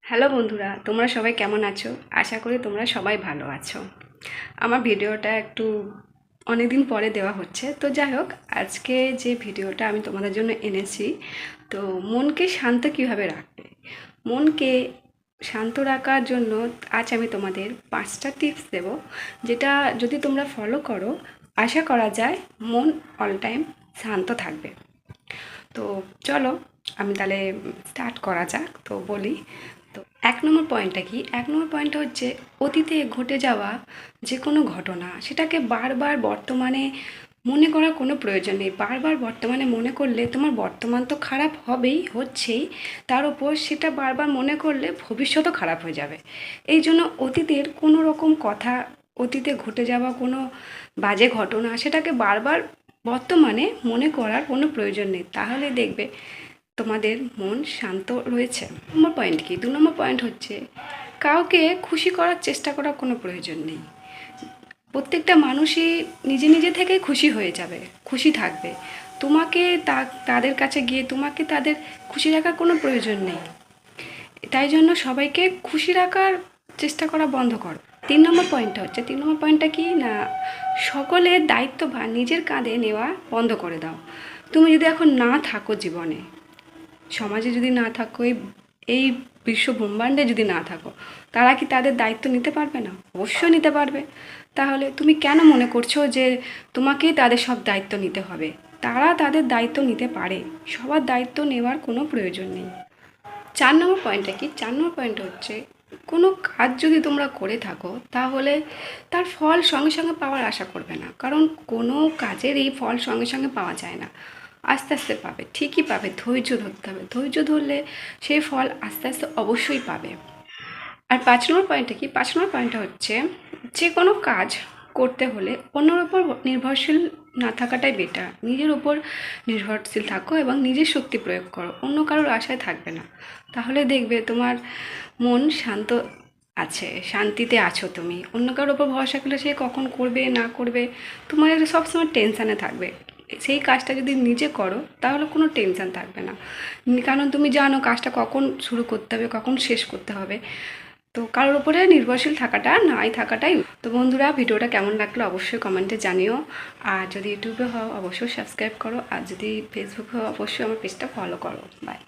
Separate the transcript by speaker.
Speaker 1: Hello বন্ধুরা, তোমরা সবাই কেমন আছো? আশা করি তোমরা সবাই ভালো আছো। আমার ভিডিওটা একটু অনেকদিন পরে দেওয়া হচ্ছে, তো যাই হোক, আজকে যে ভিডিওটা আমি তোমাদের জন্য এনেছি, তো মনকে শান্ত কিভাবে রাখবে, মনকে শান্ত রাখার জন্য আজ আমি তোমাদের 5টা টিপস দেব, যেটা যদি তোমরা ফলো করো, আশা করা যায় মন অল টাইম শান্ত থাকবে। তো চলো আমি তাহলে স্টার্ট করা যাক। তো বলি, তো 1 নম্বর পয়েন্টটা কি? 1 নম্বর পয়েন্টটা হচ্ছে অতীতে ঘটে যাওয়া যে কোনো ঘটনা সেটাকে বারবার বর্তমানে মনে করার কোনো প্রয়োজন নেই। বারবার বর্তমানে মনে করলে তোমার বর্তমান তো খারাপ হবেই, হচ্ছেই, তার উপর সেটা বারবার মনে করলে ভবিষ্যতও খারাপ হয়ে যাবে। এই জন্য অতীতের কোনো রকম কথা, অতীতে ঘটে যাওয়া কোনো বাজে ঘটনা সেটাকে বারবার বর্তমানে মনে করার কোনো প্রয়োজন নেই। তাহলে দেখবে তোমাদের মন শান্ত রয়েছে। 2 নম্বর পয়েন্ট কি? 2 নম্বর পয়েন্ট হচ্ছে কাউকে খুশি করার চেষ্টা করার কোনো প্রয়োজন নেই। প্রত্যেকটা মানুষই নিজে নিজে থেকে খুশি হয়ে যাবে, খুশি থাকবে। তোমাকে তাদের কাছে গিয়ে তোমাকে তাদের খুশি রাখার কোনো প্রয়োজন নেই। তাই জন্য সবাইকে খুশি রাখার চেষ্টা করা বন্ধ করো। 3 নম্বর পয়েন্টটা হচ্ছে, 3 নম্বর পয়েন্টটা কি না, সকলের দায়িত্বভার নিজের কাঁধে নেওয়া বন্ধ করে দাও। তুমি যদি এখন না থাকো জীবনে, সমাজে যদি না থাকো, এই বিশ্ব ব্রহ্মাণ্ডে যদি না থাকো, তারা কি তাদের দায়িত্ব নিতে পারবে না? অবশ্যই নিতে পারবে। তাহলে তুমি কেন মনে করছো যে তোমাকেই তাদের সব দায়িত্ব নিতে হবে? তারা তাদের দায়িত্ব নিতে পারে, সবার দায়িত্ব নেওয়ার কোনো প্রয়োজন নেই। 4 নম্বর পয়েন্টটা কি? 4 নম্বর পয়েন্ট হচ্ছে কোনো কাজ যদি তোমরা করে থাকো, তাহলে তার ফল সঙ্গে সঙ্গে পাওয়ার আশা করবে না, কারণ কোনো কাজের এই ফল সঙ্গে সঙ্গে পাওয়া যায় না। আস্তে আস্তে পাবে, ঠিকই পাবে। ধৈর্য ধরতে হবে, ধৈর্য ধরলে সেই ফল আস্তে আস্তে অবশ্যই পাবে। আর 5 নম্বর পয়েন্টটা কি? 5 নম্বর পয়েন্টটা হচ্ছে যে কোনো কাজ করতে হলে অন্যের ওপর নির্ভরশীল না থাকাটাই বেটার। নিজের ওপর নির্ভরশীল থাকো এবং নিজের শক্তি প্রয়োগ করো, অন্য কারোর আশায় থাকবে না। তাহলে দেখবে তোমার মন শান্ত আছে, শান্তিতে আছো। তুমি অন্য কারোর ওপর ভরসা করলে সে কখন করবে না করবে, তোমার একটা সবসময় টেনশানে থাকবে। সেই কাজটা যদি নিজে করো তাহলে কোনো টেনশান থাকবে না, কারণ তুমি জানো কাজটা কখন শুরু করতে হবে, কখন শেষ করতে হবে। তো কারোর উপরে নির্ভরশীল থাকাটা নাই থাকাটাই। তো বন্ধুরা, ভিডিওটা কেমন লাগলো অবশ্যই কমেন্টে জানিও। আর যদি ইউটিউবে হও অবশ্যই সাবস্ক্রাইব করো, আর যদি ফেসবুকে হও অবশ্যই আমার পেজটা ফলো করো। বাই।